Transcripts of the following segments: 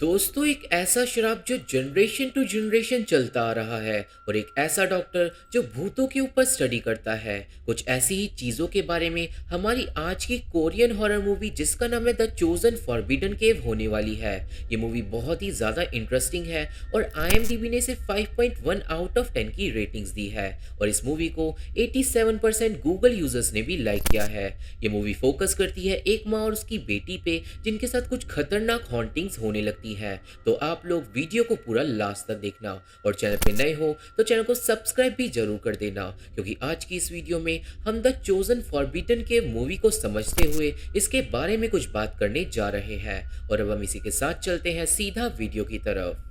दोस्तों, एक ऐसा शराब जो जनरेशन टू जनरेशन चलता आ रहा है और एक ऐसा डॉक्टर जो भूतों के ऊपर स्टडी करता है। कुछ ऐसी ही चीज़ों के बारे में हमारी आज की कोरियन हॉरर मूवी जिसका नाम है द चोजन फॉरबिडन केव होने वाली है। ये मूवी बहुत ही ज़्यादा इंटरेस्टिंग है और IMDb ने इसे 5.1 आउट ऑफ 10 की रेटिंग्स दी है और इस मूवी को 87% गूगल यूजर्स ने भी लाइक किया है। ये मूवी फोकस करती है एक माँ और उसकी बेटी पे जिनके साथ कुछ खतरनाक हॉन्टिंग्स होने लगती है। तो आप लोग वीडियो को पूरा लास्ट तक देखना और चैनल पे नए हो तो चैनल को सब्सक्राइब भी जरूर कर देना, क्योंकि आज की इस वीडियो में हम द चोजन फॉरबिडन के मूवी को समझते हुए इसके बारे में कुछ बात करने जा रहे हैं। और अब हम इसी के साथ चलते हैं सीधा वीडियो की तरफ।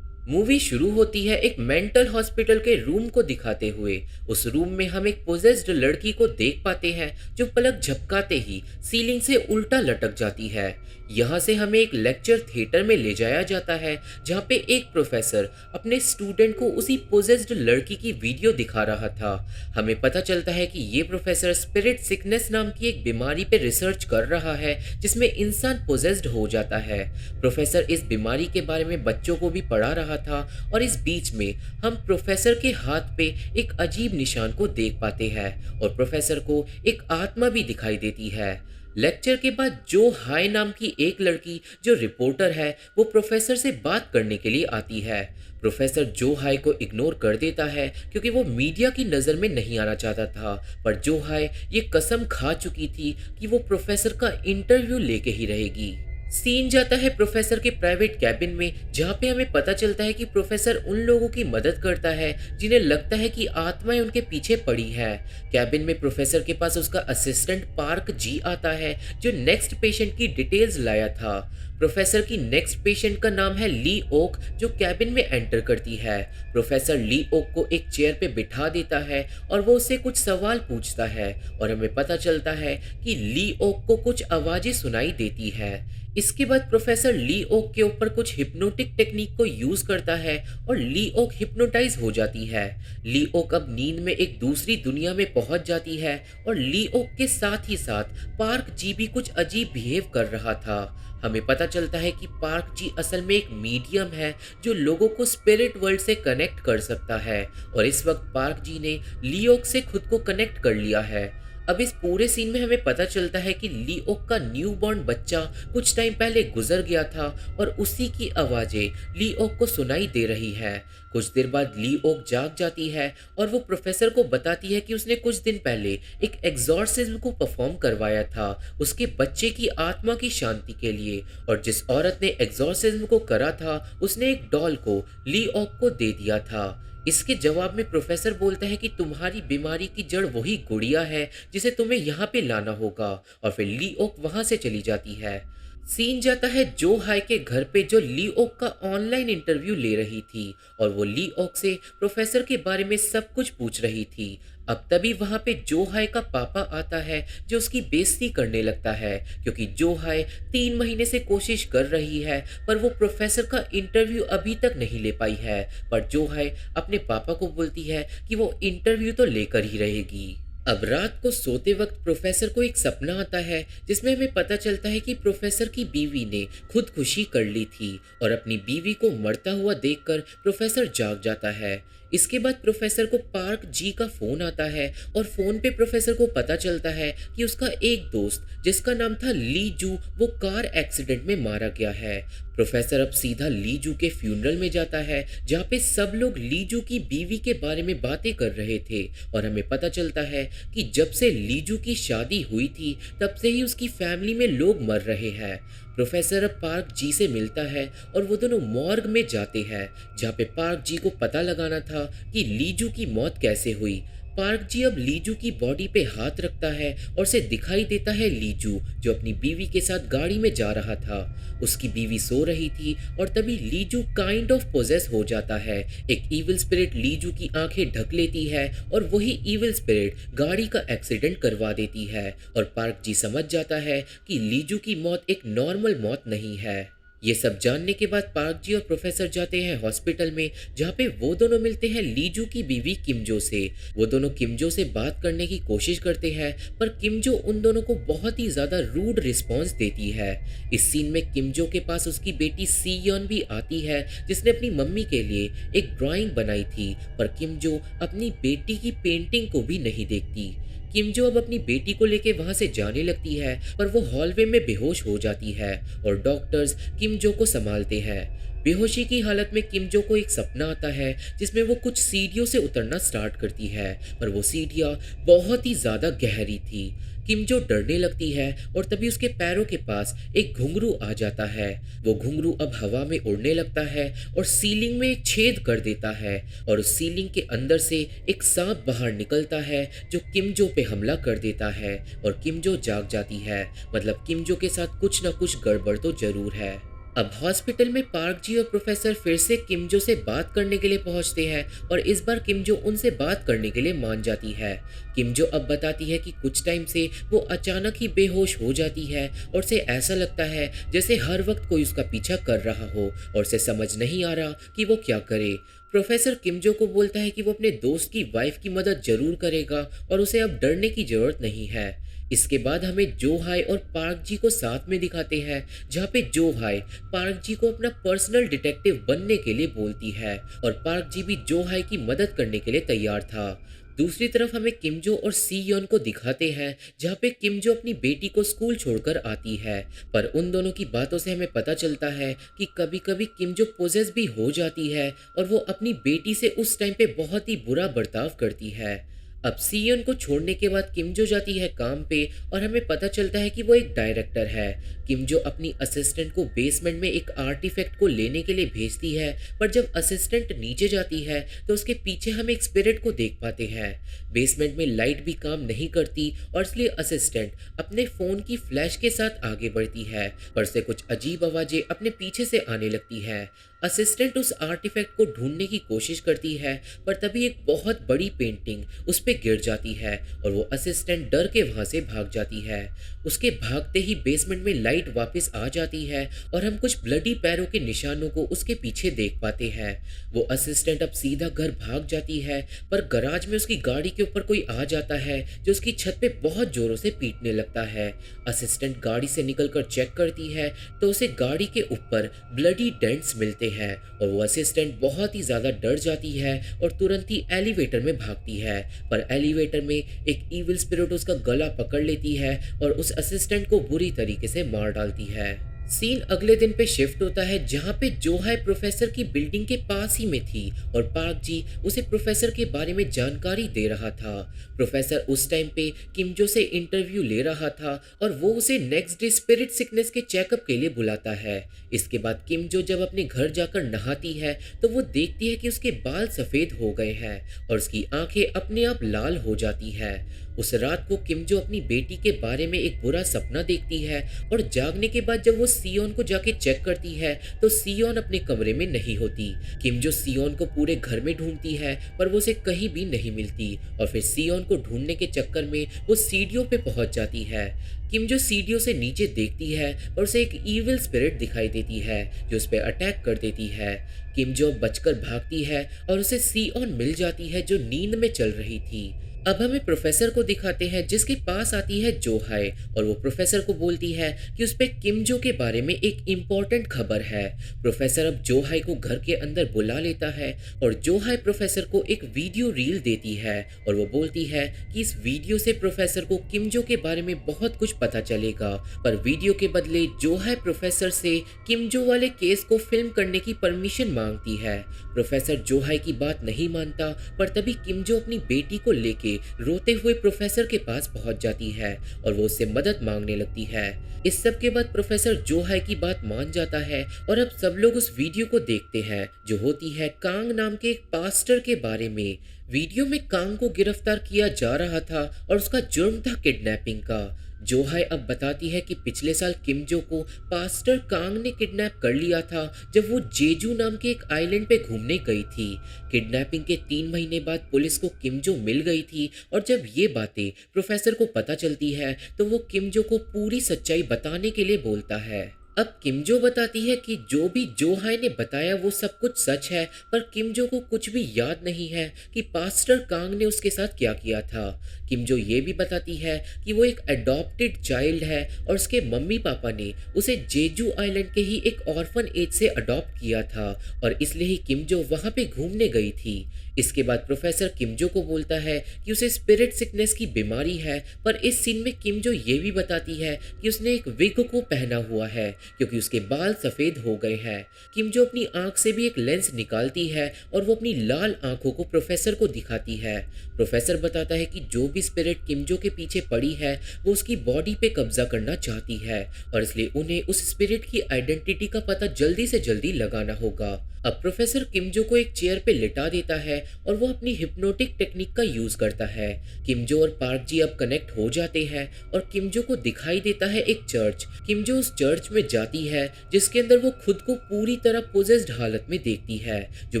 मूवी शुरू होती है एक मेंटल हॉस्पिटल के रूम को दिखाते हुए। उस रूम में हम एक पोजेस्ड लड़की को देख पाते हैं जो पलक झपकाते ही सीलिंग से उल्टा लटक जाती है। यहाँ से हमें एक लेक्चर थिएटर में ले जाया जाता है जहाँ पे एक प्रोफेसर अपने स्टूडेंट को उसी पोजेस्ड लड़की की वीडियो दिखा रहा था। हमें पता चलता है कि ये प्रोफेसर स्पिरिट सिकनेस नाम की एक बीमारी पे रिसर्च कर रहा है जिसमें इंसान पोजेस्ड हो जाता है। प्रोफेसर इस बीमारी के बारे में बच्चों को भी पढ़ा रहा था और इस बीच में हम प्रोफेसर के हाथ पे एक अजीब निशान को देख पाते हैं और प्रोफेसर को एक आत्मा भी दिखाई देती है। लेक्चर के बाद जो हाय नाम की एक लड़की जो रिपोर्टर है वो प्रोफेसर से बात करने के लिए आती है। प्रोफेसर जो हाय को इग्नोर कर देता है क्योंकि वो मीडिया की नज़र में नहीं आना चाहता था, पर जो हाय ये कसम खा चुकी थी कि वो प्रोफेसर का इंटरव्यू लेके ही रहेगी। सीन जाता है प्रोफेसर के प्राइवेट कैबिन में, जहाँ पे हमें पता चलता है कि प्रोफेसर उन लोगों की मदद करता है जिन्हें लगता है कि आत्माएं उनके पीछे पड़ी है। कैबिन में प्रोफेसर के पास उसका असिस्टेंट पार्क जी आता है जो नेक्स्ट पेशेंट की डिटेल्स लाया था। प्रोफेसर की नेक्स्ट पेशेंट का नाम है ली ओक जो कैबिन में एंटर करती है। प्रोफेसर ली ओक को एक चेयर पे बिठा देता है और वो उससे कुछ सवाल पूछता है और हमें पता चलता है कि ली ओक को कुछ आवाजें सुनाई देती है। इसके बाद प्रोफेसर ली ओक के ऊपर कुछ हिप्नोटिक टेक्निक को यूज करता है और ली ओक हिप्नोटाइज हो जाती है। ली ओक अब नींद में एक दूसरी दुनिया में पहुंच जाती है और ली ओक के साथ ही साथ पार्क जी भी कुछ अजीब बिहेव कर रहा था। हमें पता चलता है कि पार्क जी असल में एक मीडियम है जो लोगों को स्पिरिट वर्ल्ड से कनेक्ट कर सकता है और इस वक्त पार्क जी ने ली ओक से खुद को कनेक्ट कर लिया है। अब इस पूरे सीन में हमें पता चलता है कि ली ओक का न्यू बॉर्न बच्चा कुछ टाइम पहले गुजर गया था और उसी की आवाजें ली ओक को सुनाई दे रही है। कुछ देर बाद ली ओक जाग जाती है और वो प्रोफेसर को बताती है कि उसने कुछ दिन पहले एक एग्जॉर्सिज्म को परफॉर्म करवाया था उसके बच्चे की आत्मा की शांति के लिए, और जिस औरत ने एग्जॉर्सिज्म को करा था उसने एक डॉल को ली ओक को दे दिया था। इसके जवाब में प्रोफेसर बोलता है कि तुम्हारी बीमारी की जड़ वही गुड़िया है जिसे तुम्हें यहाँ पे लाना होगा, और फिर ली ओक वहां से चली जाती है। सीन जाता है जो हाय के घर पे जो ली ओक का ऑनलाइन इंटरव्यू ले रही थी और वो ली ओक से प्रोफेसर के बारे में सब कुछ पूछ रही थी। अब तभी वहां पे जो हाय का पापा आता है जो उसकी बेइज्जती करने लगता है क्योंकि जो हाय 3 महीने से कोशिश कर रही है पर वो प्रोफेसर का इंटरव्यू अभी तक नहीं ले पाई है। पर जो हाय अपने पापा को बोलती है कि वो इंटरव्यू तो लेकर ही रहेगी। अब रात को सोते वक्त प्रोफेसर को एक सपना आता है जिसमें हमें पता चलता है कि प्रोफेसर की बीवी ने खुदकुशी कर ली थी और अपनी बीवी को मरता हुआ देखकर प्रोफेसर जाग जाता है। इसके बाद प्रोफेसर को पार्क जी का फोन आता है और फोन पे प्रोफेसर को पता चलता है कि उसका एक दोस्त जिसका नाम था ली जू वो कार एक्सीडेंट में मारा गया है। प्रोफेसर अब सीधा ली जू के फ्यूनरल में जाता है जहाँ पे सब लोग ली जू की बीवी के बारे में बातें कर रहे थे और हमें पता चलता है कि जब से ली जू की शादी हुई थी तब से ही उसकी फैमिली में लोग मर रहे हैं। प्रोफेसर अब पार्क जी से मिलता है और वो दोनों मॉर्ग में जाते हैं जहाँ पे पार्क जी को पता लगाना था कि लीजू की मौत कैसे हुई। पार्क जी अब लीजू की बॉडी पे हाथ रखता है और उसे दिखाई देता है लीजू जो अपनी बीवी के साथ गाड़ी में जा रहा था। उसकी बीवी सो रही थी और तभी लीजू काइंड ऑफ पोजेस हो जाता है। एक इविल स्पिरिट लीजू की आंखें ढक लेती है और वही इविल स्पिरिट गाड़ी का एक्सीडेंट करवा देती है और पार्क जी समझ जाता है कि लीजू की मौत एक नॉर्मल मौत नहीं है। ये सब जानने के बाद पार्क जी और प्रोफेसर जाते हैं हॉस्पिटल में, जहाँ पे वो दोनों मिलते हैं लीजू की बीवी किमजो से। वो दोनों किमजो से बात करने की कोशिश करते हैं, पर किमजो उन दोनों को बहुत ही ज्यादा रूड रिस्पॉन्स देती है। इस सीन में किमजो के पास उसकी बेटी सी योन भी आती है, जिसने अपनी मम्मी के लिए एक ड्राइंग बनाई थी, पर किमजो अपनी बेटी की पेंटिंग को भी नहीं देखती। किमजो अब अपनी बेटी को लेके वहां से जाने लगती है, पर वो हॉलवे में बेहोश हो जाती है और डॉक्टर्स किमजो को संभालते हैं। बेहोशी की हालत में किमजो को एक सपना आता है, जिसमें वो कुछ सीढ़ियों से उतरना स्टार्ट करती है, पर वो सीढ़ियाँ बहुत ही ज्यादा गहरी थी। किमजो डरने लगती है और तभी उसके पैरों के पास एक घुंघरू आ जाता है। वो घुंघरू अब हवा में उड़ने लगता है और सीलिंग में एक छेद कर देता है, और उस सीलिंग के अंदर से एक सांप बाहर निकलता है जो किमजो पे हमला कर देता है, और किमजो जाग जाती है। मतलब किमजो के साथ कुछ ना कुछ गड़बड़ तो जरूर है। अब हॉस्पिटल में पार्क जी और प्रोफेसर फिर से किमजो से बात करने के लिए पहुंचते हैं, और इस बार किमजो उनसे बात करने के लिए मान जाती है। किमजो अब बताती है कि कुछ टाइम से वो अचानक ही बेहोश हो जाती है, और उसे ऐसा लगता है जैसे हर वक्त कोई उसका पीछा कर रहा हो, और उसे समझ नहीं आ रहा कि वो क्या करे। प्रोफेसर किमजो को बोलता है कि वो अपने दोस्त की वाइफ की मदद जरूर करेगा और उसे अब डरने की जरूरत नहीं है। इसके बाद हमें जो हाई और पार्क जी को साथ में दिखाते हैं, जहाँ पे जो हाई पार्क जी को अपना पर्सनल डिटेक्टिव बनने के लिए बोलती है, और पार्क जी भी जो हाई की मदद करने के लिए तैयार था। दूसरी तरफ हमें किमजो और सी योन को दिखाते हैं, जहाँ पे किमजो अपनी बेटी को स्कूल छोड़कर आती है, पर उन दोनों की बातों से हमें पता चलता है कि कभी कभी किमजो पोजेस भी हो जाती है, और वो अपनी बेटी से उस टाइम पे बहुत ही बुरा बर्ताव करती है। अब सियोन को छोड़ने के बाद किमजो जाती है काम पे, और हमें पता चलता है कि वो एक डायरेक्टर है। किमजो अपनी असिस्टेंट को बेसमेंट में एक आर्टिफैक्ट को लेने के लिए भेजती है, पर जब असिस्टेंट नीचे जाती है तो उसके पीछे हम एक स्पिरिट को देख पाते हैं। बेसमेंट में लाइट भी काम नहीं करती, और इसलिए असिस्टेंट अपने फोन की फ्लैश के साथ आगे बढ़ती है, पर से कुछ अजीब आवाजें अपने पीछे से आने लगती है। असिस्टेंट उस आर्टिफैक्ट को ढूंढने की कोशिश करती है, पर तभी एक बहुत बड़ी पेंटिंग उस पे गिर जाती है, और वो असिस्टेंट डर के वहां से भाग जाती है। उसके भागते ही बेसमेंट में लाइट वापस आ जाती है, और हम कुछ ब्लडी पैरों के निशानों को उसके पीछे देख पाते हैं। वो असिस्टेंट अब सीधा घर भाग जाती है, पर गराज में उसकी गाड़ी के ऊपर कोई आ जाता है जो उसकी छत पे बहुत जोरों से पीटने लगता है। असिस्टेंट गाड़ी से निकलकर चेक करती है तो उसे गाड़ी के ऊपर ब्लडी डेंट्स मिलते हैं, और वो असिस्टेंट बहुत ही ज्यादा डर जाती है और तुरंत ही एलिवेटर में भागती है, पर एलिवेटर में एक इविल स्पिरिट उसका गला पकड़ लेती है और उस असिस्टेंट को बुरी तरीके से मार डालती है। सीन अगले दिन पे शिफ्ट होता है, जहाँ पे जोहाई प्रोफेसर की बिल्डिंग के पास ही में थी, और पार्क जी उसे प्रोफेसर के बारे में जानकारी दे रहा था। प्रोफेसर उस टाइम पे किमजो से इंटरव्यू ले रहा था, और वो उसे नेक्स्ट डे स्पिरिट सिकनेस के चेकअप के लिए बुलाता है। इसके बाद किमजो जब अपने घर जाकर नहाती है तो वो देखती है कि उसके बाल सफेद हो गए हैं, और उसकी आंखें अपने आप लाल हो जाती है। उस रात को किमजो अपनी बेटी के बारे में एक बुरा सपना देखती है, और जागने के बाद जब वो सियोन को जाके चेक करती है तो सियोन अपने कमरे में नहीं होती। किमजो सियोन को पूरे घर में ढूंढती है, पर वो उसे कहीं भी नहीं मिलती, और फिर सियोन को ढूंढने के चक्कर में वो सीढ़ियों पे पहुंच जाती है। किमजो सीढ़ियों से नीचे देखती है और उसे एक इविल स्पिरिट दिखाई देती है जो उस पर अटैक कर देती है। किमजो बचकर भागती है और उसे सियोन मिल जाती है जो नींद में चल रही थी। अब हमें प्रोफेसर को दिखाते हैं, जिसके पास आती है जोहाई, और वो प्रोफेसर को बोलती है कि उस पे किमजो के बारे में एक इम्पोर्टेंट खबर है। प्रोफेसर अब जोहाई को घर के अंदर बुला लेता है, और जोहाई प्रोफेसर को एक वीडियो रील देती है, और वो बोलती है कि इस वीडियो से प्रोफेसर को किमजो के बारे में बहुत कुछ पता चलेगा। पर वीडियो के बदले जोहाई प्रोफेसर से किमजो वाले केस को फिल्म करने की परमिशन मांगती है। प्रोफेसर जोहाई की बात नहीं मानता, पर तभी किमजो अपनी बेटी को लेके रोते हुए प्रोफेसर के पास पहुंच जाती है, और वो उससे मदद मांगने लगती है। इस सब के बाद प्रोफेसर जोहाई की बात मान जाता है, और अब सब लोग उस वीडियो को देखते हैं जो होती है कांग नाम के एक पास्टर के बारे में। वीडियो में कांग को गिरफ्तार किया जा रहा था, और उसका जुर्म था किडनैपिंग का। जोहाई अब बताती है कि पिछले साल किमजो को पास्टर कांग ने किडनैप कर लिया था, जब वो जेजू नाम के एक आइलैंड पे घूमने गई थी। किडनैपिंग के 3 महीने बाद पुलिस को किमजो मिल गई थी, और जब ये बातें प्रोफेसर को पता चलती है तो वो किमजो को पूरी सच्चाई बताने के लिए बोलता है। अब किम जो बताती है कि जो भी जो हाय ने बताया वो सब कुछ सच है, पर किम जो को कुछ भी याद नहीं है कि पास्टर कांग ने उसके साथ क्या किया था। किम जो ये भी बताती है कि वो एक अडॉप्टेड चाइल्ड है और उसके मम्मी पापा ने उसे जेजू आइलैंड के ही एक ऑर्फन एज से अडॉप्ट किया था और इसलिए ही किम जो वहाँ पे घूमने गई थी। इसके बाद प्रोफेसर किम जो को बोलता है कि उसे स्पिरिट सिकनेस की बीमारी है, पर इस सीन में किम जो ये भी बताती है कि उसने एक विग को पहना हुआ है क्योंकि उसके बाल सफ़ेद हो गए हैं। किम जो अपनी आंख से भी एक लेंस निकालती है और वो अपनी लाल आंखों को प्रोफेसर को दिखाती है। प्रोफेसर बताता है कि जो भी स्पिरिट किम जो के पीछे पड़ी है वो उसकी बॉडी पे कब्जा करना चाहती है और इसलिए उन्हें उस स्पिरिट की आइडेंटिटी का पता जल्दी से जल्दी लगाना होगा। अब प्रोफेसर किम जो को एक चेयर पे लिटा देता है और वो अपनी हिप्नोटिक टेक्निक का यूज करता है। किम जो और पार्क जी अब कनेक्ट हो जाते हैं और किम जो को दिखाई देता है एक चर्च। किम जो उस चर्च में जाती है जिसके अंदर वो खुद को पूरी तरह पोजेस्ड हालत में देखती है जो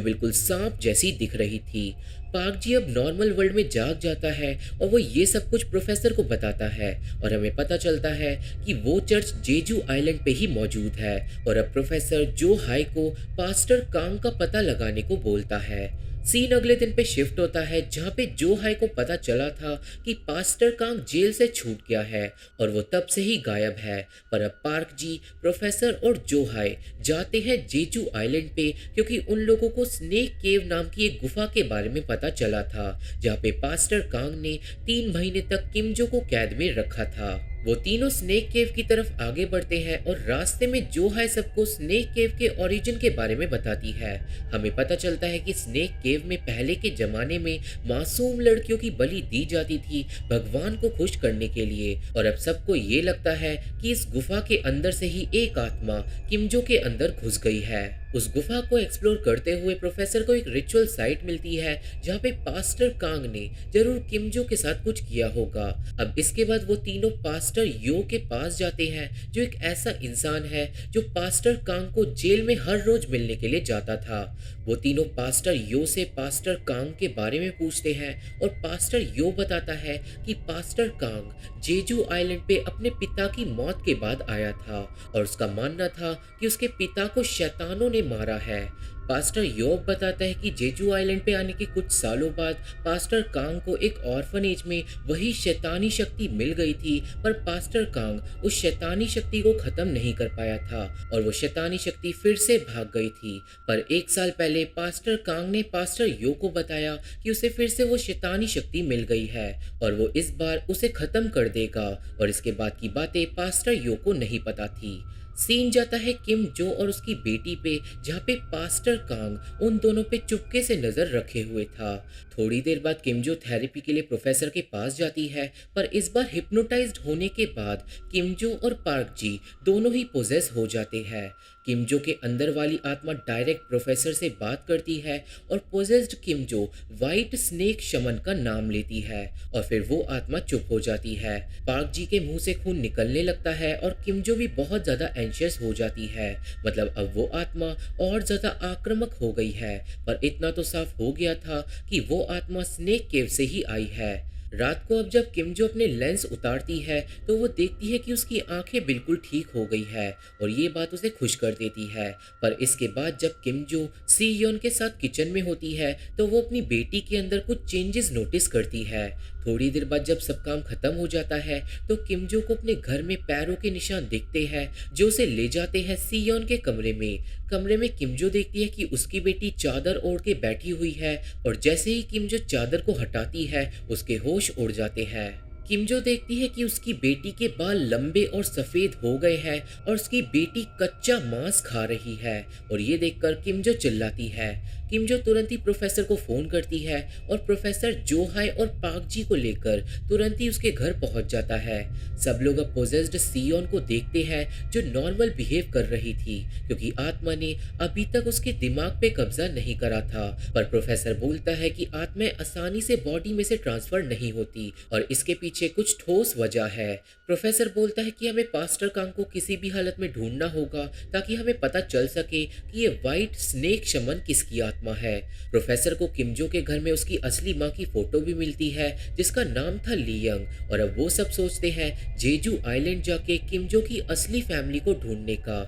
बिल्कुल सांप जैसी दिख रही थी। पार्क जी अब नॉर्मल वर्ल्ड में जाग जाता है और वो ये सब कुछ प्रोफेसर को बताता है और हमें पता चलता है कि वो चर्च जेजू आइलैंड पे ही मौजूद है और अब प्रोफेसर जो हाई को पास्टर कांग का पता लगाने को बोलता है। सीन अगले दिन पे शिफ्ट होता है जहाँ पे जो हाई को पता चला था कि पास्टर कांग जेल से छूट गया है और वो तब से ही गायब है। पर अब पार्क जी, प्रोफेसर और जो हाई जाते हैं जेजू आइलैंड पे क्योंकि उन लोगों को स्नेक केव नाम की एक गुफा के बारे में पता चला था जहाँ पे पास्टर कांग ने 3 महीने तक किम जो को कैद में रखा था। वो तीनों स्नेक केव की तरफ आगे बढ़ते हैं और रास्ते में जो हाई सबको स्नेक केव के ओरिजिन के बारे में बताती है। हमें पता चलता है कि स्नेक केव में पहले के जमाने में मासूम लड़कियों की बलि दी जाती थी भगवान को खुश करने के लिए और अब सबको ये लगता है कि इस गुफा के अंदर से ही एक आत्मा किम जो के अंदर घुस गई है। उस गुफा को एक्सप्लोर करते हुए प्रोफेसर को एक रिचुअल साइट मिलती है जहाँ पे पास्टर कांग ने जरूर किम जो के साथ कुछ किया होगा। अब इसके बाद वो तीनों पास्टर यो के पास जाते हैं जो एक ऐसा इंसान है जो पास्टर कांग को जेल में हर रोज मिलने के लिए जाता था। वो तीनों पास्टर यो से पास्टर कांग के बारे में पूछते हैं और पास्टर यो बताता है कि पास्टर कांग जेजू आइलैंड पे अपने पिता की मौत के बाद आया था और उसका मानना था कि उसके पिता को शैतानों ने मारा है। पास्टर योब बताता है कि जेजू आइलैंड पे आने के कुछ सालों बाद पास्टर कांग को एक ऑर्फनेज में वही शैतानी शक्ति मिल गई थी, पर पास्टर कांग उस शैतानी शक्ति को खत्म नहीं कर पाया था और वो शैतानी शक्ति फिर से भाग गई थी। पर 1 साल पहले पास्टर कांग ने पास्टर यो को बताया कि उसे फिर से वो शैतानी शक्ति मिल गई है और वो इस बार उसे खत्म कर देगा और इसके बाद की बातें पास्टर यो को नहीं पता थी। सीन जाता है किम जो और उसकी बेटी पे जहाँ पे पास्टर कांग उन दोनों पे चुपके से नजर रखे हुए था। थोड़ी देर बाद किम जो थेरेपी के लिए प्रोफेसर के पास जाती है, पर इस बार हिप्नोटाइज्ड होने के बाद किम जो और पार्क जी दोनों ही पोजेस हो जाते हैं। किम जो के अंदर वाली आत्मा डायरेक्ट प्रोफेसर से बात करती है और पोजेस्ड किम जो वाइट स्नेक शमन का नाम लेती है और फिर वो आत्मा चुप हो जाती है। पार्क जी के मुंह से खून निकलने लगता है और किम जो भी बहुत ज्यादा एंशियस हो जाती है, मतलब अब वो आत्मा और ज्यादा आक्रामक हो गई है। पर इतना तो साफ हो गया था कि वो आत्मा स्नेक केव से ही आई है। रात को अब जब किम जो अपने लेंस उतारती है तो वो देखती है कि उसकी आंखें बिल्कुल ठीक हो गई है और ये बात उसे खुश कर देती है। पर इसके बाद जब किम जो सी योन के साथ किचन में होती है तो वो अपनी बेटी के अंदर कुछ चेंजेस नोटिस करती है। थोड़ी देर बाद जब सब काम खत्म हो जाता है तो किम जो को अपने घर में पैरों के निशान दिखते हैं जो उसे ले जाते हैं सी योन के कमरे में। कमरे में किम जो देखती है कि उसकी बेटी चादर ओढ़ के बैठी हुई है और जैसे ही किम जो चादर को हटाती है उसके होश उड़ जाते हैं। किम जो देखती है कि उसकी बेटी के बाल लंबे और सफेद हो गए हैं और उसकी बेटी कच्चा मांस खा रही है और ये देखकर किम जो चिल्लाती है। किम जो तुरंत ही प्रोफेसर को फोन करती है और प्रोफेसर जो हाई और पार्क जी को लेकर तुरंत ही उसके घर पहुंच जाता है। सब लोग अब पोजेस्ड सियोन को देखते हैं जो नॉर्मल बिहेव कर रही थी क्योंकि आत्मा ने अभी तक उसके दिमाग पे कब्जा नहीं करा था। पर प्रोफेसर बोलता है कि आत्माएं आसानी से बॉडी में से ट्रांसफर नहीं होती और इसके पीछे पीछे कुछ ठोस वजह है। प्रोफेसर बोलता है कि हमें पास्टर कांग को किसी भी हालत में ढूंढना होगा ताकि हमें पता चल सके कि ये वाइट स्नेक शमन किसकी आत्मा है। प्रोफेसर को किमजो के घर में उसकी असली माँ की फोटो भी मिलती है जिसका नाम था लियंग, और अब वो सब सोचते हैं जेजू आइलैंड जाके किमजो की असली फैमिली को ढूंढने का।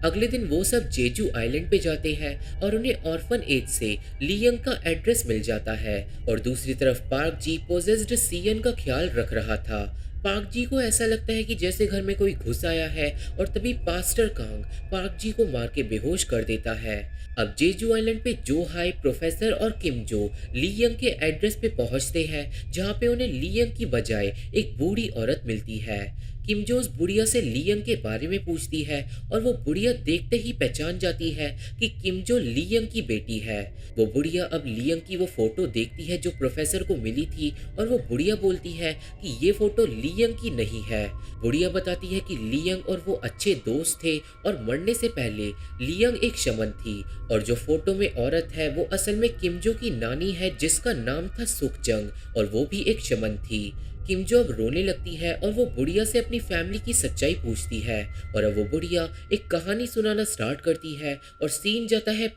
अगले दिन वो सब जेजू आइलैंड पे जाते हैं और उन्हें ऑर्फन एज से लियंग का एड्रेस मिल जाता है, और दूसरी तरफ पार्क जी पोजेस्ड सियन का ख्याल रख रहा था। पार्क जी को ऐसा लगता है कि जैसे घर में कोई घुस आया है, और तभी पास्टर कांग पार्क जी को मार के बेहोश कर देता है। अब जेजू आइलैंड पे जो हाई, प्रोफेसर और किमजो लियंग के एड्रेस पे पहुंचते हैं जहां पे उन्हें लियंग की बजाय एक बूढ़ी औरत मिलती है। किमजो उस बुढ़िया से लियंग के बारे में पूछती है और वो बुढ़िया देखते ही पहचान जाती है कि किमजो लियंग की बेटी है। वो बुढ़िया अब लियंग की वो फोटो देखती है जो प्रोफेसर को मिली थी, और वो बुढ़िया बोलती है कि ये फोटो लियंग की नहीं है। बुढ़िया बताती है कि लियंग और वो अच्छे दोस्त थे और मरने से पहले लियंग एक शमन थी, और जो फोटो में औरत है वो असल में किमजो की नानी है जिसका नाम था सुखजंग, और वो भी एक शमन थी। किमजो अब रोने लगती है और वो बुढ़िया से अपनी फैमिली की सच्चाई पूछती है, और अब वो बुढ़िया एक कहानी सुनाना स्टार्ट करती है और सीन जाता है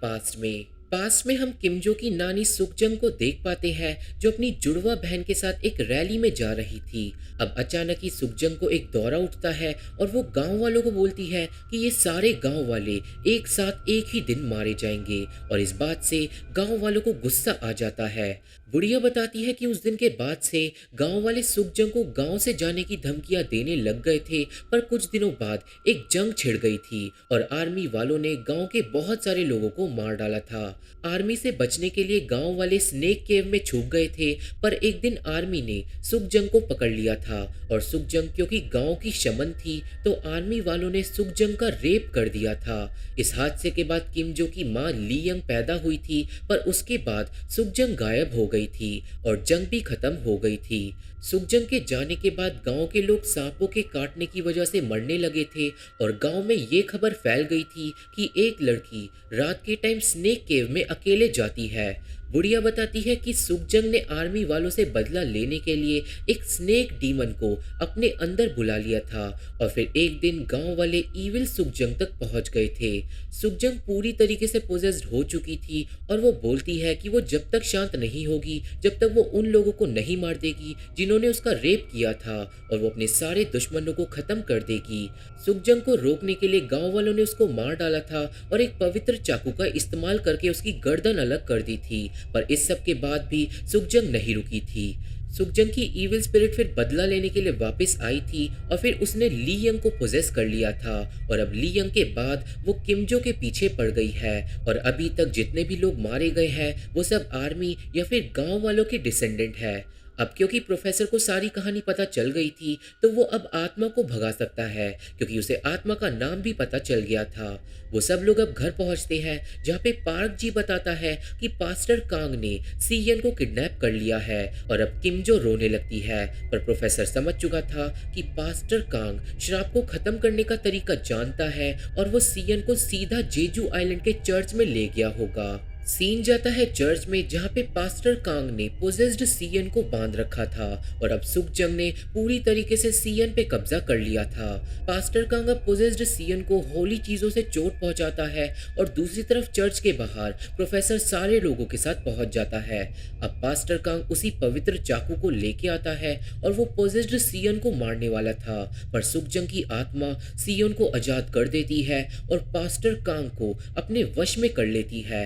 पास्ट में हम किमजो की नानी सुखजंग को देख पाते हैं जो अपनी जुड़वा बहन के साथ एक रैली में जा रही थी। अब अचानक ही सुखजंग को एक दौरा उठता है और वो गांव वालों को बोलती है कि ये सारे गांव वाले एक साथ एक ही दिन मारे जाएंगे, और इस बात से गांव वालों को गुस्सा आ जाता है। बुढ़िया बताती है कि उस दिन के बाद से गांव वाले सुखजंग को गांव से जाने की धमकियां देने लग गए थे, पर कुछ दिनों बाद एक जंग छिड़ गई थी और आर्मी वालों ने गांव के बहुत सारे लोगों को मार डाला था। आर्मी से बचने के लिए गांव वाले स्नेक केव में छुप गए थे, पर एक दिन आर्मी ने सुखजंग को पकड़ लिया था, और सुखजंग क्योंकि गांव की शमन थी तो आर्मी वालों ने सुखजंग का रेप कर दिया था। इस हादसे के बाद किमजो की मां लियंग पैदा हुई थी, पर उसके बाद सुखजंग गायब हो गई थी और जंग भी खत्म हो गई थी। सुखजंग के जाने के बाद गांव के लोग सांपों के काटने की वजह से मरने लगे थे, और गांव में ये खबर फैल गई थी कि एक लड़की रात के टाइम स्नेक केव में अकेले जाती है। बुढ़िया बताती है कि सुखजंग ने आर्मी वालों से बदला लेने के लिए एक स्नेक डीमन को अपने अंदर बुला लिया था, और फिर एक दिन गांव वाले ईविल सुखजंग तक पहुंच गए थे। सुखजंग पूरी तरीके से पोजेस्ड हो चुकी थी, और वो बोलती है कि वो जब तक शांत नहीं होगी जब तक वो उन लोगों को नहीं मार देगी जिन्होंने उसका रेप किया था, और वो अपने सारे दुश्मनों को खत्म कर देगी। सुखजंग को रोकने के लिए गांव वालों ने उसको मार डाला था और एक पवित्र चाकू का इस्तेमाल करके उसकी गर्दन अलग कर दी थी, पर इस सब के बाद भी सुखजंग नहीं रुकी थी। सुखजंग की इविल स्पिरिट फिर बदला लेने के लिए वापस आई थी, और फिर उसने लियंग को पोजेस कर लिया था, और अब लियंग के बाद वो किमजो के पीछे पड़ गई है, और अभी तक जितने भी लोग मारे गए हैं वो सब आर्मी या फिर गांव वालों के डिसेंडेंट है। अब क्योंकि प्रोफेसर को सारी कहानी पता चल गई थी तो वो अब आत्मा को भगा सकता है, क्योंकि उसे आत्मा का नाम भी पता चल गया था। वो सब लोग अब घर पहुंचते हैं जहाँ पे पार्क जी बताता है कि पास्टर कांग ने सियन को किडनैप कर लिया है, और अब किमजो रोने लगती है, पर प्रोफेसर समझ चुका था कि पास्टर कांग श्राप को खत्म करने का तरीका जानता है, और वो सियन को सीधा जेजू आइलैंड के चर्च में ले गया होगा। सीन जाता है चर्च में जहाँ पे पास्टर कांग ने पोजेस्ड सियन को बांध रखा था, और अब सुखजंग ने पूरी तरीके से सियन पे कब्जा कर लिया था। पास्टर कांग अब पोजेस्ड सियन को होली चीजों से चोट पहुंचाता है, और दूसरी तरफ चर्च के बाहर प्रोफेसर सारे लोगों के साथ पहुंच जाता है। अब पास्टर कांग उसी पवित्र चाकू को लेके आता है और वो पोजेस्ड सियन को मारने वाला था, पर सुखजंग की आत्मा सियन को आजाद कर देती है और पास्टर कांग को अपने वश में कर लेती है।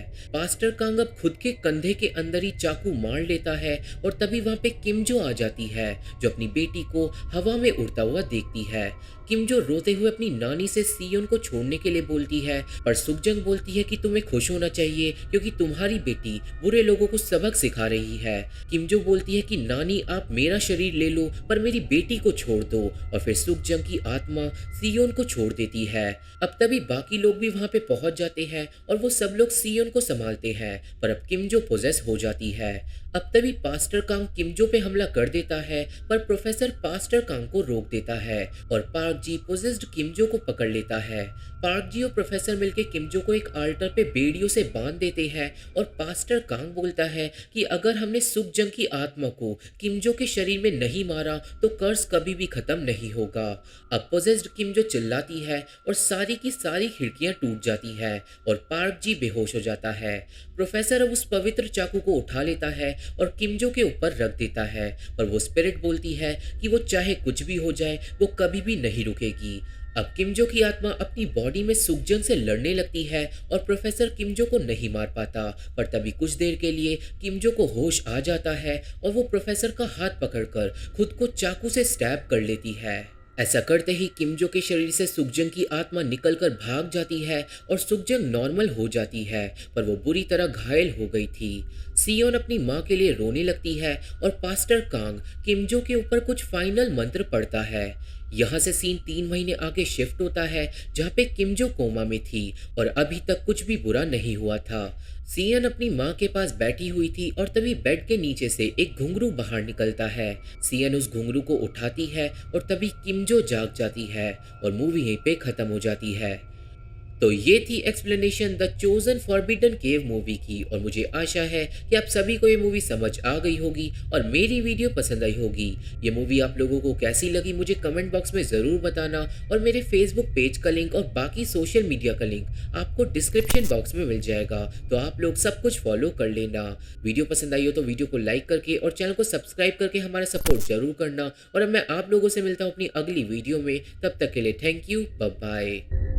मास्टर कांग अब खुद के कंधे के अंदर ही चाकू मार लेता है, और तभी वहां पे किमजो आ जाती है जो अपनी बेटी को हवा में उड़ता हुआ देखती है। किमजो रोते हुए अपनी नानी से सियोन को छोड़ने के लिए बोलती है, पर सुखजंग बोलती है कि तुम्हें खुश होना चाहिए क्योंकि तुम्हारी बेटी बुरे लोगों को सबक सिखा रही है। किमजो बोलती है कि नानी आप मेरा शरीर ले लो पर मेरी बेटी को छोड़ दो, और फिर सुखजंग की आत्मा सियोन को छोड़ देती है। अब तभी बाकी लोग भी वहां पे पहुंच जाते हैं और वो सब लोग सियोन को संभालते हैं, पर अब किमजो पोजेस हो जाती है। अब तभी पास्टर कांग किमजो पे हमला कर देता है, पर प्रोफेसर पास्टर कांग को रोक देता है और पार्क पार्क जी पोजेस्ड किमजो को पकड़ लेता है। पार्क जी और प्रोफेसर मिलकर किमजो को एक आल्टर पे बेड़ियों से बांध देते हैं और पास्टर कांग बोलता है कि अगर हमने सुखजंग की आत्मा को किमजो के शरीर में नहीं मारा तो कर्स कभी भी खत्म नहीं होगा। अब पोजेस्ड किमजो चिल्लाती है और सारी की सारी खिड़कियां टूट जाती है और पार्क जी बेहोश हो जाता है। प्रोफेसर अब उस पवित्र चाकू को उठा लेता है और किमजो के ऊपर रख देता है और वो स्पिरिट बोलती है कि वो चाहे कुछ भी हो जाए वो कभी भी नहीं रुकेगी। अब किमजो की आत्मा अपनी बॉडी में सुखजंग से लड़ने लगती है और प्रोफेसर किमजो को नहीं मार पाता, पर तभी कुछ देर के लिए किमजो को होश आ जाता है और वो प्रोफेसर का हाथ पकड़कर खुद को चाकू से स्टैब कर लेती है। ऐसा करते ही किमजो के शरीर से सुखजंग की आत्मा निकलकर भाग जाती है और सुखजंग नॉर्मल हो जाती है, पर वो बुरी तरह घायल हो गई थी। सियोन अपनी माँ के लिए रोने लगती है और पास्टर कांग किमजो के ऊपर कुछ फाइनल मंत्र पढ़ता है। यहाँ से सीन 3 महीने आगे शिफ्ट होता है जहाँ पे किमजो कोमा में थी और अभी तक कुछ भी बुरा नहीं हुआ था। सियन अपनी माँ के पास बैठी हुई थी और तभी बेड के नीचे से एक घुंघरू बाहर निकलता है। सियन उस घुंघरू को उठाती है और तभी किमजो जाग जाती है और मूवी यहीं पे खत्म हो जाती है। तो ये थी explanation the chosen forbidden cave movie की और मुझे आशा है कि आप सभी को ये मूवी समझ आ गई होगी और मेरी वीडियो पसंद आई होगी। ये मूवी आप लोगों को कैसी लगी मुझे कमेंट बॉक्स में ज़रूर बताना और मेरे फेसबुक पेज का लिंक और बाकी सोशल मीडिया का लिंक आपको डिस्क्रिप्शन बॉक्स में मिल जाएगा, तो आप लोग सब कुछ फॉलो कर लेना। वीडियो पसंद आई हो तो वीडियो को लाइक करके और चैनल को सब्सक्राइब करके हमारा सपोर्ट जरूर करना और अब मैं आप लोगों से मिलता हूँ अपनी अगली वीडियो में। तब तक के लिए थैंक यू, बाय बाय।